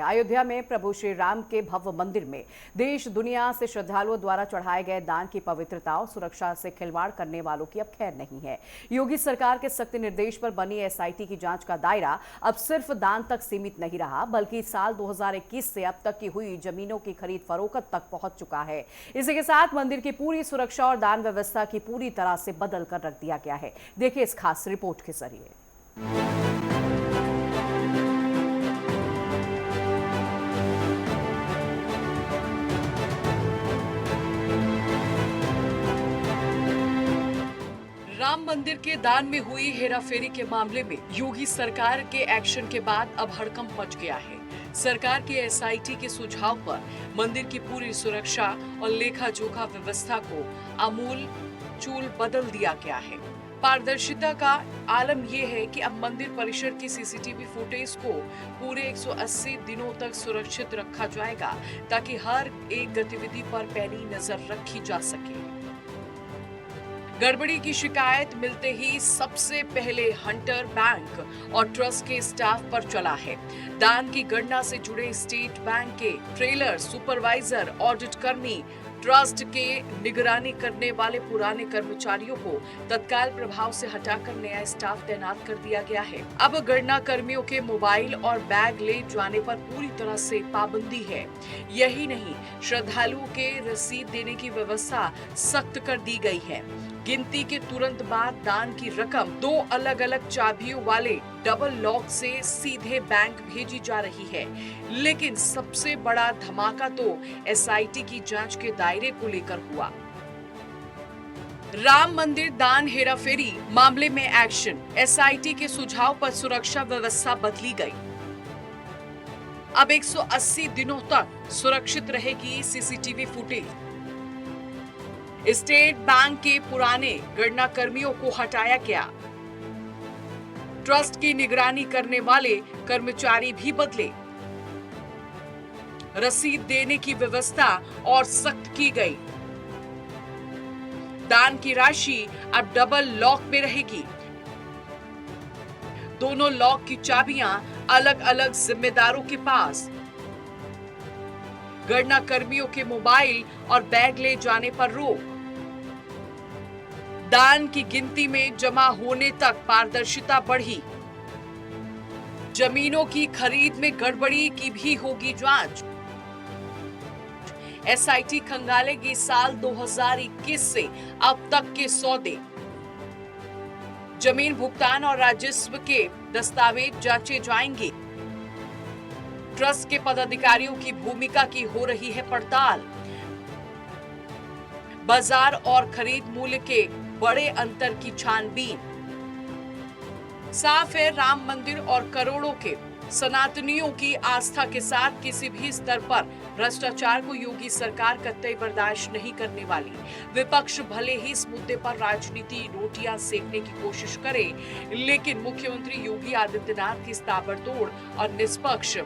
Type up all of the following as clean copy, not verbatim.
अयोध्या में प्रभु श्री राम के भव्य मंदिर में देश दुनिया से श्रद्धालुओं द्वारा चढ़ाए गए दान की पवित्रता और सुरक्षा से खिलवाड़ करने वालों की अब खैर नहीं है। योगी सरकार के सख्त निर्देश पर बनी एसआईटी की जांच का दायरा अब सिर्फ दान तक सीमित नहीं रहा, बल्कि साल 2021 से अब तक की हुई जमीनों की खरीद फरोख्त तक पहुंच चुका है। इसी के साथ मंदिर की पूरी सुरक्षा और दान व्यवस्था की पूरी तरह से बदल कर रख दिया गया है। देखिए इस खास रिपोर्ट के जरिए। राम मंदिर के दान में हुई हेराफेरी के मामले में योगी सरकार के एक्शन के बाद अब हड़कंप मच गया है। सरकार की एसआईटी के सुझाव पर मंदिर की पूरी सुरक्षा और लेखा जोखा व्यवस्था को आमूल चूल बदल दिया गया है। पारदर्शिता का आलम यह है कि अब मंदिर परिसर की सीसीटीवी फुटेज को पूरे 180 दिनों तक सुरक्षित रखा जाएगा, ताकि हर एक गतिविधि पर पैनी नजर रखी जा सके। गड़बड़ी की शिकायत मिलते ही सबसे पहले हंटर बैंक और ट्रस्ट के स्टाफ पर चला है। दान की गणना से जुड़े स्टेट बैंक के ट्रेलर सुपरवाइजर, ऑडिट कर्मी, ट्रस्ट के निगरानी करने वाले पुराने कर्मचारियों को तत्काल प्रभाव से हटाकर नया स्टाफ तैनात कर दिया गया है। अब गणना कर्मियों के मोबाइल और बैग ले जाने पर पूरी तरह से पाबंदी है। यही नहीं, श्रद्धालुओं के रसीद देने की व्यवस्था सख्त कर दी गई है। गिनती के तुरंत बाद दान की रकम 2 अलग-अलग चाबियों वाले डबल लॉक से सीधे बैंक भेजी जा रही है। लेकिन सबसे बड़ा धमाका तो एसआईटी की जांच के दायरे को लेकर हुआ। राम मंदिर दान हेराफेरी मामले में एक्शन। एसआईटी के सुझाव पर सुरक्षा व्यवस्था बदली गई। अब 180 दिनों तक सुरक्षित रहेगी सीसीटीवी फुटेज। स्टेट बैंक के पुराने गणना कर्मियों को हटाया गया। ट्रस्ट की निगरानी करने वाले कर्मचारी भी बदले। रसीद देने की व्यवस्था और सख्त की गई। दान की राशि अब डबल लॉक में रहेगी। दोनों लॉक की चाबियां अलग अलग जिम्मेदारों के पास। गणना कर्मियों के मोबाइल और बैग ले जाने पर रोक। दान की गिनती में जमा होने तक पारदर्शिता बढ़ी। जमीनों की खरीद में गड़बड़ी की भी होगी जांच। एसआईटी खंगालेगी साल 2021 से अब तक के सौदे। जमीन भुगतान और राजस्व के दस्तावेज जांचे जाएंगे। ट्रस्ट के पदाधिकारियों की भूमिका की हो रही है पड़ताल। बाजार और खरीद मूल्य के बड़े अंतर की छानबीन। साफ है, राम मंदिर और करोड़ों के सनातनियों की आस्था के साथ किसी भी स्तर पर भ्रष्टाचार को योगी सरकार कतई बर्दाश्त नहीं करने वाली। विपक्ष भले ही इस मुद्दे पर राजनीति रोटियां सेकने की कोशिश करे, लेकिन मुख्यमंत्री योगी आदित्यनाथ की ताबड़तोड़ और निष्पक्ष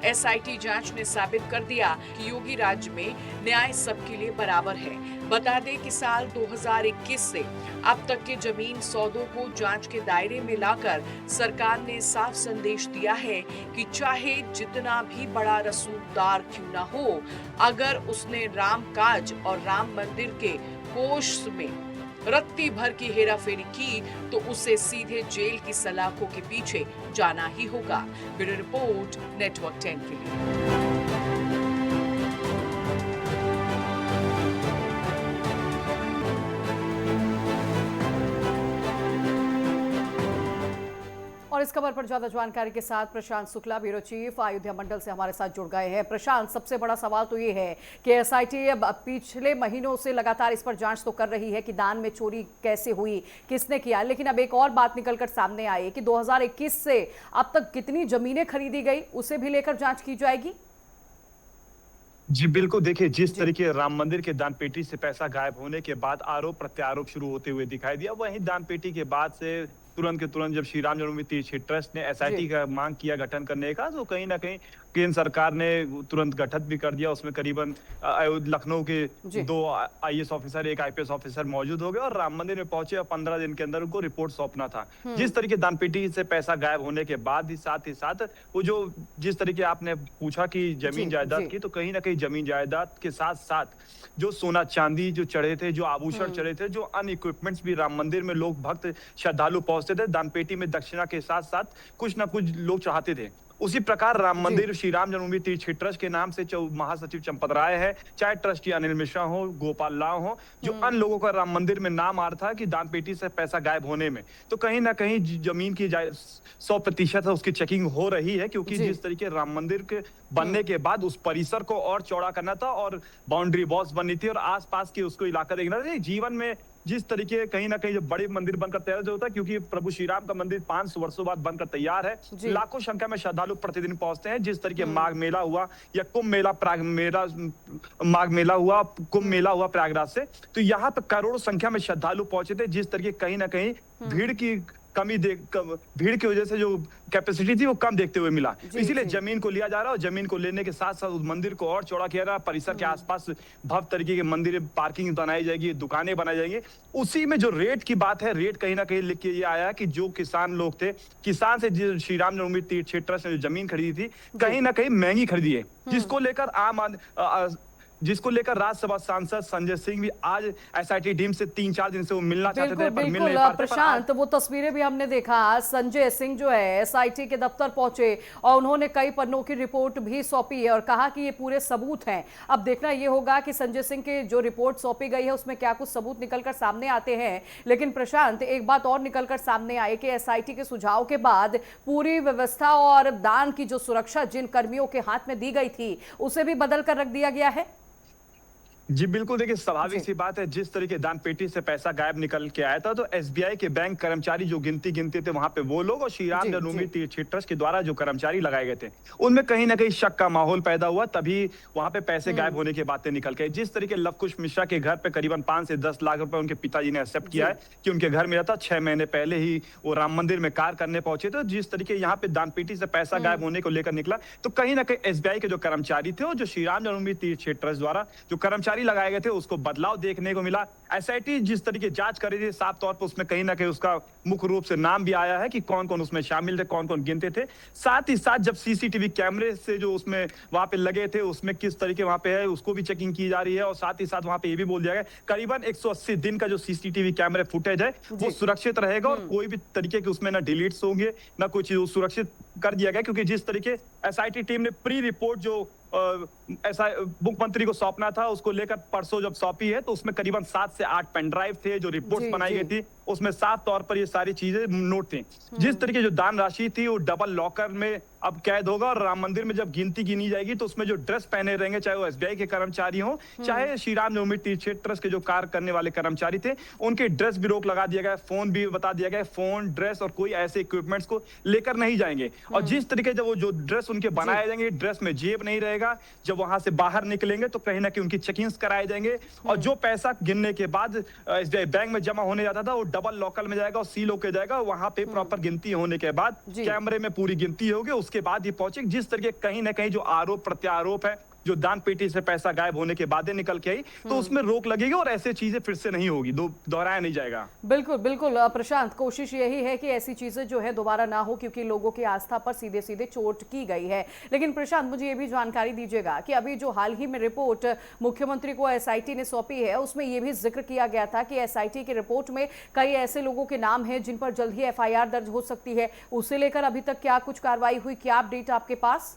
एसआईटी जांच ने साबित कर दिया कि योगी राज्य में न्याय सबके लिए बराबर है। बता दें कि साल 2021 से अब तक के जमीन सौदों को जांच के दायरे में लाकर सरकार ने साफ संदेश दिया है कि चाहे जितना भी बड़ा रसूखदार क्यों ना हो, अगर उसने राम काज और राम मंदिर के कोष में रत्ती भर की हेराफेरी की तो उसे सीधे जेल की सलाखों के पीछे जाना ही होगा। ब्यूरो रिपोर्ट, नेटवर्क 10 के लिए। और इस खबर पर ज्यादा जानकारी के साथ प्रशांत शुक्ला, ब्यूरो चीफ, अयोध्या मंडल से हमारे साथ जुड़ गए हैं। प्रशांत, सबसे बड़ा सवाल तो ये है कि एसआईटी अब पिछले महीनों से लगातार इस पर जांच तो कर रही है कि दान में चोरी कैसे हुई, किसने किया, लेकिन अब एक और बात निकलकर सामने आई कि 2021 से अब तक कितनी जमीनें खरीदी गई, उसे भी लेकर जांच की जाएगी। जी बिल्कुल, देखिए जिस तरीके राम मंदिर के दान पेटी से पैसा गायब होने के बाद आरोप प्रत्यारोप शुरू होते हुए दिखाई दिया, वहीं दान पेटी के बाद से तुरंत के तुरंत जब श्री राम जन्मभूमि तीर्थ ट्रस्ट ने एसआईटी का मांग किया गठन करने का, तो कहीं ना कहीं केंद्र सरकार ने तुरंत गठित भी कर दिया। उसमें करीबन लखनऊ के जी। 2 आईएएस ऑफिसर, 1 आईपीएस ऑफिसर मौजूद हो गए और राम मंदिर में पहुंचे और 15 दिन के अंदर उनको रिपोर्ट सौंपना था। जिस तरीके दानपेटी से पैसा गायब होने के बाद ही साथ वो जो जिस तरीके आपने पूछा कि जमीन जायदाद की, तो कहीं ना कहीं जमीन जायदाद के साथ साथ जो सोना चांदी जो चढ़े थे, जो आभूषण चढ़े थे, जो अन्य इक्विपमेंट्स भी राम मंदिर में लोग भक्त श्रद्धालु पहुंचते थे, दानपेटी में दक्षिणा के साथ साथ कुछ ना कुछ लोग चाहते थे। उसी प्रकार राम मंदिर श्री राम जन्मभूमि तीर्थ क्षेत्र ट्रस्ट के नाम से महासचिव चंपत राय है, चाहे ट्रस्टी अनिल मिश्रा हो, गोपाल राव हो, जो अन्य लोगों का राम मंदिर में नाम आ रहा था कि दानपेटी से पैसा गायब होने में, तो कहीं ना कहीं जमीन की 100% है उसकी चेकिंग हो रही है, क्योंकि जिस तरीके राम मंदिर के बनने के बाद उस परिसर को और चौड़ा करना था और बाउंड्री वॉल्स बननी थी और आसपास के उसको इलाका देखना था। जीवन में जिस तरीके कहीं ना कहीं जब बड़े मंदिर बनकर तैयार होता है, क्योंकि प्रभु श्री राम का मंदिर 500 वर्षों बाद बनकर तैयार है, लाखों संख्या में श्रद्धालु प्रतिदिन पहुंचते हैं। जिस तरीके माघ मेला हुआ या कुंभ मेला माघ मेला हुआ, कुंभ मेला हुआ प्रयागराज से, तो यहाँ पे करोड़ों संख्या में श्रद्धालु पहुंचे थे। जिस तरीके कहीं ना कहीं भीड़ की भीड़ की वजह से जो कैपेसिटी थी वो कम देखते हुए मिला, इसीलिए जमीन को लिया जा रहा है और जमीन को लेने के साथ साथ उस मंदिर को और चौड़ा किया जा रहा है। परिसर के आसपास भव्य तरीके के मंदिर, पार्किंग बनाई जाएगी, दुकानें बनाई जाएंगी। उसी में जो रेट की बात है, रेट कहीं ना कहीं लिख के ये आया कि जो किसान लोग थे, किसान से श्री राम जन्मभूमि तीर्थ क्षेत्र ट्रस्ट ने जो जमीन खरीदी थी, कहीं ना कहीं महंगी खरीदी है, जिसको लेकर राज्यसभा सांसद संजय सिंह भी आज एसआईटी टीम से 3-4 दिन से वो मिलना चाहते थे, पर मिल नहीं पाते। प्रशांत, वो तस्वीरें भी हमने देखा, आज संजय सिंह जो है एसआईटी के दफ्तर पहुंचे और उन्होंने कई पन्नों की रिपोर्ट भी सौंपी है और कहा कि ये पूरे सबूत हैं। अब देखना ये होगा कि संजय सिंह के जो रिपोर्ट सौंपी गई है उसमें क्या कुछ सबूत निकलकर सामने आते हैं। लेकिन प्रशांत, एक बात और निकलकर सामने आई कि एसआईटी के सुझाव के बाद पूरी व्यवस्था और दान की जो सुरक्षा जिन कर्मियों के हाथ में दी गई थी उसे भी बदल कर रख दिया गया है। जी बिल्कुल, देखिए स्वाभाविक सी बात है, जिस तरीके दान पेटी से पैसा गायब निकल के आया था, तो एसबीआई के बैंक कर्मचारी जो गिनती थे वहां पे वो लोग और श्री राम जन्मभूमि तीर्थ क्षेत्र ट्रस्ट के द्वारा जो कर्मचारी लगाए गए थे, उनमें कहीं ना कहीं शक का माहौल पैदा हुआ, तभी वहां पे पैसे गायब होने की बातें निकल के। जिस तरीके लवकुश मिश्रा के घर पे करीबन 5 से 10 लाख रुपए उनके पिताजी ने एक्सेप्ट किया है कि उनके घर में था, 6 महीने पहले ही वो राम मंदिर में कार्य करने पहुंचे थे। जिस तरीके यहाँ पे दान पेटी से पैसा गायब होने को लेकर निकला, तो कहीं ना कहीं एसबीआई के जो कर्मचारी थे और जो श्री राम जन्मभूमि तीर्थ क्षेत्र ट्रस्ट द्वारा जो कर्मचारी लगाए गए थे उसको बदलाव देखने को मिला। एसआईटी जिस तरीके जांच कर रही थी, साफ तौर पर उसमें कहीं ना कहीं उसका मुख्य रूप से नाम भी आया है कि कौन कौन उसमें शामिल थे, कौन कौन गिनते थे। साथ ही साथ जब सीसीटीवी कैमरे से जो उसमें वहां पे लगे थे उसमें किस तरीके वहां पे है उसको भी चेकिंग की जा रही है और साथ ही साथ वहां पे ये भी बोल दिया गया करीबन 180 दिन का जो सीसीटीवी कैमरे फुटेज है वो सुरक्षित रहेगा और कोई भी तरीके के उसमें ना डिलीट्स होंगे ना कोई चीज सुरक्षित कर दिया गया। क्योंकि जिस तरीके एसआईटी टीम ने प्री रिपोर्ट जो ऐसा मुख्यमंत्री को सौंपना था उसको लेकर परसों जब सौंपी है, तो उसमें करीबन 7 से 8 पेन ड्राइव थे जो रिपोर्ट्स बनाई गई थी, उसमें साफ तौर पर ये सारी चीजें नोट थी। जिस तरीके जो दान राशि थी वो डबल लॉकर में अब कैद होगा और राम मंदिर में जब गिनती गिनी जाएगी तो उसमें जो ड्रेस पहने रहेंगे, चाहे वो एसबीआई के कर्मचारी हो चाहे श्री राम जन्मभूमि तीर्थ क्षेत्र ट्रस्ट के जो कार्य करने वाले कर्मचारी थे, उनके ड्रेस भी रोक लगा दिया गया, फोन भी बता दिया गया, फोन, ड्रेस और कोई ऐसे इक्विपमेंट्स को लेकर नहीं जाएंगे। और जिस तरीके जब वो जो ड्रेस उनके बनाए जाएंगे, ड्रेस में जेब नहीं रहेगा, जब वहां से बाहर निकलेंगे तो कहीं ना कहीं उनकी चेकिंग्स कराए जाएंगे और जो पैसा गिनने के बाद एसबीआई बैंक में जमा होने जाता था वो डबल लॉकर में जाएगा और सील होके जाएगा। वहां पे प्रॉपर गिनती होने के बाद कैमरे में पूरी गिनती होगी, उसके बाद ही पहुंचे। जिस तरीके कहीं ना कहीं जो आरोप प्रत्यारोप है, जो दान पेटी से पैसा गायब होने के बाद निकल के आई, तो उसमें रोक लगेगी और ऐसी चीजें फिर से नहीं होगी, दोहराया नहीं जाएगा। बिल्कुल बिल्कुल प्रशांत, कोशिश यही है कि ऐसी चीजें जो है दोबारा ना हो, क्योंकि लोगों की आस्था पर सीधे सीधे चोट की गई है। लेकिन प्रशांत, मुझे ये भी जानकारी दीजिएगा कि अभी जो हाल ही में रिपोर्ट मुख्यमंत्री को एसआईटी ने सौंपी है उसमें यह भी जिक्र किया गया था कि एसआईटी की रिपोर्ट में कई ऐसे लोगों के नाम हैं जिन पर जल्द ही एफआईआर दर्ज हो सकती है। उसे लेकर अभी तक क्या कुछ कार्रवाई हुई, क्या अपडेट आपके पास?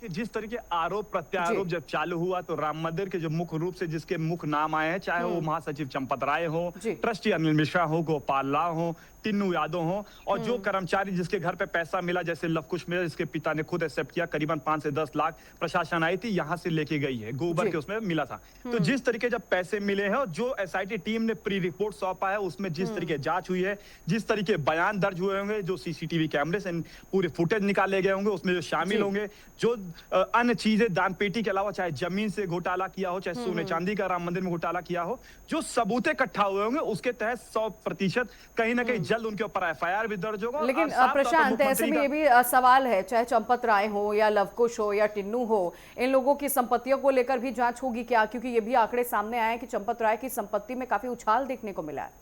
जिस तरीके आरोप प्रत्यारोप जब चालू हुआ तो राम मंदिर के जो मुख्य रूप से जिसके मुख्य नाम आए हैं, चाहे वो महासचिव चंपत राय हो, ट्रस्टी अनिल मिश्रा हो, गोपाल राव हो, टिन्नू यादव हो और जो कर्मचारी जिसके घर पे पैसा मिला, जैसे लवकुश मिश्रा जिसके पिता ने खुद एक्सेप्ट किया, करीबन 5 से 10 लाख प्रशासन आई थी यहाँ से लेके गई है, गोबर के उसमें मिला था। तो जिस तरीके जब पैसे मिले हैं और जो एसआईटी टीम ने प्री रिपोर्ट सौंपा है उसमें जिस तरीके जांच हुई है, जिस तरीके बयान दर्ज हुए होंगे, जो सीसीटीवी कैमरे से पूरे फुटेज निकाले गए होंगे उसमें जो शामिल होंगे, जो अन्य चीजें दान पेटी के अलावा चाहे जमीन से घोटाला किया हो, चाहे सोने चांदी का राम मंदिर में घोटाला किया हो, जो सबूत इकट्ठा हुए होंगे उसके तहत 100% कहीं ना कहीं जल्द उनके ऊपर एफआईआर भी दर्ज होगा। लेकिन और साफ तौर पर प्रशांत, ऐसे में ये भी सवाल है, चाहे चंपत राय हो या लवकुश हो या टिन्नू हो, इन लोगों की संपत्तियों को लेकर भी जांच होगी क्या? क्योंकि ये भी आंकड़े सामने आए कि चंपत राय की संपत्ति में काफी उछाल देखने को मिला है।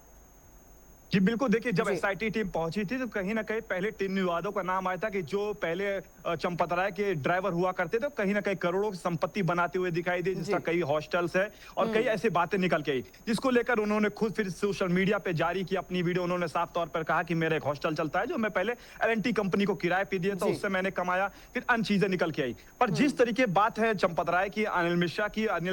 जी बिल्कुल, देखिए जब जी। एसआईटी टीम पहुंची थी तो कहीं ना कहीं पहले टिन्नू यादव का नाम आया था कि जो पहले चंपत राय के ड्राइवर हुआ करते थे, कहीं ना कहीं करोड़ों की संपत्ति बनाते हुए दिखाई दी, जिसका कई हॉस्टल्स है और कई ऐसी बातें निकल के आई, जिसको लेकर उन्होंने खुद फिर सोशल मीडिया पे जारी की अपनी वीडियो। उन्होंने साफ तौर पर कहा कि मेरा एक हॉस्टल चलता है जो मैं पहले एल&टी कंपनी को किराए पे दिया था, उससे मैंने कमाया, फिर अन्य चीजें निकल के आई। पर जिस तरीके बात है चंपत राय की, अनिल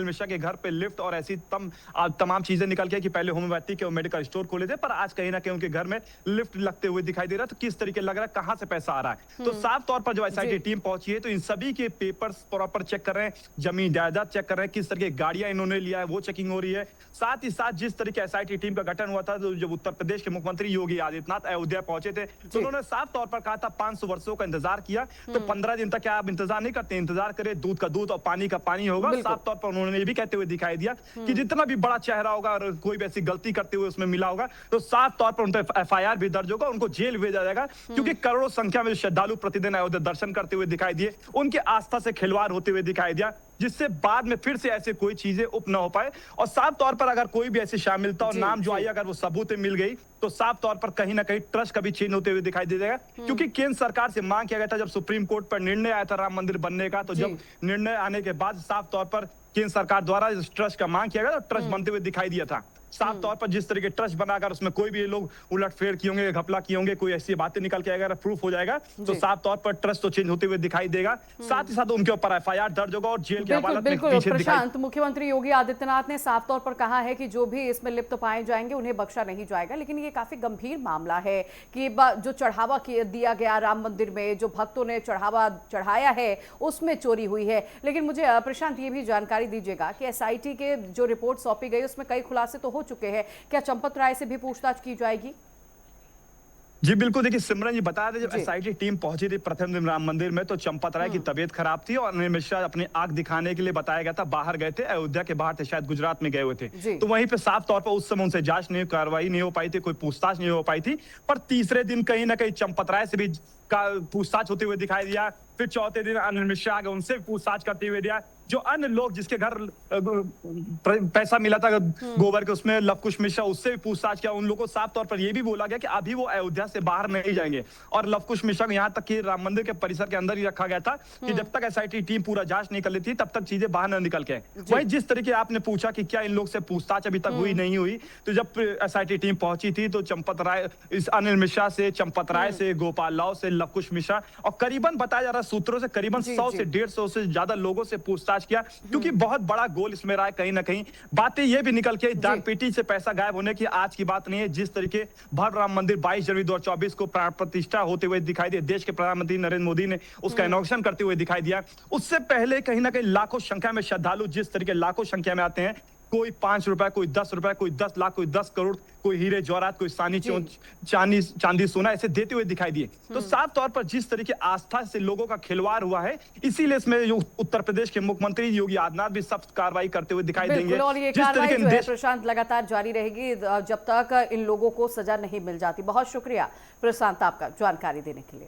मिश्रा के घर पे लिफ्ट और ऐसी तमाम चीजें निकल के आई कि पहले होम्योपैथी के मेडिकल स्टोर खोले थे, पर आज कहीं ना कहीं उनके घर में लिफ्ट लगते हुए दिखाई दे रहा है। तो किस तरीके लग रहा है, कहां से पैसा आ रहा है? तो साफ तौर पर जब एसआईटी टीम पहुंची है तो इन सभी के पेपर्स प्रॉपर चेक कर रहे हैं, जमीन जायदाद चेक कर रहे हैं, किस तरह की गाड़ियां इन्होंने लिया है वो चेकिंग हो रही है। साथ ही साथ जिस तरीके एसआईटी टीम का गठन हुआ था, तो जब उत्तर प्रदेश के मुख्यमंत्री योगी आदित्यनाथ अयोध्या पहुंचे थे तो उन्होंने साफ तौर पर कहा था 500 वर्षों का इंतजार किया, तो 15 दिन तक क्या आप इंतजार नहीं करते? इंतजार करे, दूध का दूध और पानी का पानी होगा। साफ तौर पर उन्होंने ये भी कहते हुए दिखाई दिया कि जितना भी बड़ा चेहरा होगा और कोई भी ऐसी गलती करते हुए उसमें मिला होगा तो साफ तौर पर उन पर एफआईआर भी दर्ज होगा, उनको जेल भेजा जाएगा। क्योंकि करोड़ों संख्या में श्रद्धालु प्रतिदिन अयोध्या दर्शन करते हुए दिखाई दिए, उनकी आस्था से खिलवाड़ होते हुए दिखाई दिया, जिससे बाद में फिर से ऐसे कोई चीजें उप न हो पाए। और साफ तौर पर अगर कोई भी ऐसी शामिलता और नाम जो आई अगर वो सबूत मिल गई तो साफ तौर पर कहीं ना कहीं ट्रस्ट कभी चेंज होते हुए दिखाई दे जाएगा। क्योंकि केंद्र सरकार से मांग किया गया था, जब सुप्रीम कोर्ट पर निर्णय आया था राम मंदिर बनने का, तो जब निर्णय आने के बाद साफ तौर पर केंद्र सरकार द्वारा इस ट्रस्ट का मांग किया गया तो ट्रस्ट बनते हुए दिखाई दिया था। साफ तौर पर जिस तरीके ट्रस्ट बनाकर उसमें कोई भी लोग उलटफेर किए होंगे, घपला किए होंगे, कोई ऐसी बातें निकल के अगर प्रूफ हो जाएगा तो साफ तौर पर ट्रस्ट तो चेंज होते हुए दिखाई देगा। साथ ही साथ उनके ऊपर एफआईआर दर्ज होगा और जेल की हवालात में पीछे प्रशांत, मुख्यमंत्री योगी आदित्यनाथ ने साफ तौर पर कहा है कि जो भी इसमें लिप्त पाए जाएंगे उन्हें बख्शा नहीं जाएगा। लेकिन ये काफी गंभीर मामला है कि जो चढ़ावा दिया गया राम मंदिर में, जो भक्तों ने चढ़ावा चढ़ाया है उसमें चोरी हुई है। लेकिन मुझे प्रशांत ये भी जानकारी दीजिएगा कि एसआईटी के जो रिपोर्ट सौंपी गई उसमें कई खुलासे तो हो चुके हैं, क्या चंपत राय से भी पूछताछ की जाएगी? जी बिल्कुल, देखिए सिमरन जी बता रहे, जब एसआईटी टीम पहुंची थी प्रथम दिन राम मंदिर में तो चंपत राय की तबीयत खराब थी और अनिल मिश्रा अपनी आंख दिखाने के लिए बताया गया था, बाहर गए थे, अयोध्या के बाहर थे, शायद गुजरात में गए हुए थे। तो वहीं पे साफ तौर पर उस समय उनसे जांच नहीं, कार्रवाई नहीं हो पाई थी, कोई पूछताछ नहीं हो पाई थी। पर तीसरे दिन कहीं ना कहीं चंपत राय से भी पूछताछ होते हुए दिखाई दिया। फिर चौथे दिन अनिल मिश्रा आ गए, उनसे भी पूछताछ करते हुए दिया। जो अन्य लोग जिसके घर पैसा मिला था गोबर के, उसमें लवकुश मिश्रा, उससे भी पूछताछ किया। उन लोगों को साफ तौर पर यह भी बोला गया कि अभी वो अयोध्या से बाहर नहीं जाएंगे और लवकुश मिश्रा को यहाँ तक कि राम मंदिर के परिसर के अंदर ही रखा गया था कि जब तक एसआईटी टीम पूरा जांच नहीं कर लेती तब तक चीजें बाहर न निकल के। वही जिस तरीके आपने पूछा कि क्या इन लोग से पूछताछ अभी तक हुई नहीं हुई, तो जब एसआईटी टीम पहुंची थी तो चंपत राय, इस अनिल मिश्रा से, चंपत राय से, गोपाल राव से, लवकुश मिश्रा और करीबन बताया जा रहा है सूत्रों से करीबन 100 से 150 से ज्यादा लोगों से पूछताछ किया। क्योंकि बहुत बड़ा गोल इसमें रहा है। कहीं ना कहीं बातें ये भी निकल के दान पेटी से पैसा गायब होने की आज की बात नहीं है। जिस तरीके भव्य राम मंदिर 22 जनवरी 2024 को प्राण प्रतिष्ठा होते हुए दिखाई दिया, देश के प्रधानमंत्री नरेंद्र मोदी ने उसका इनॉग्रेशन करते हुए दिखाई दिया, उससे पहले कहीं ना कहीं लाखों संख्या में श्रद्धालु जिस तरीके लाखों संख्या में आते हैं, कोई 5 रुपए, कोई 10 रुपए, कोई 10 लाख, कोई 10 करोड़, कोई हीरे जवाहरात, कोई चांदी सोना ऐसे देते हुए दिखाई दिए। तो साफ तौर पर जिस तरीके आस्था से लोगों का खिलवाड़ हुआ है, इसीलिए इसमें उत्तर प्रदेश के मुख्यमंत्री योगी आदित्यनाथ भी सख्त कार्रवाई करते हुए दिखाई देंगे। और ये कार्रवाई जो है प्रशांत लगातार जारी रहेगी जब तक इन लोगों को सजा नहीं मिल जाती। बहुत शुक्रिया प्रशांत आपका जानकारी देने के लिए।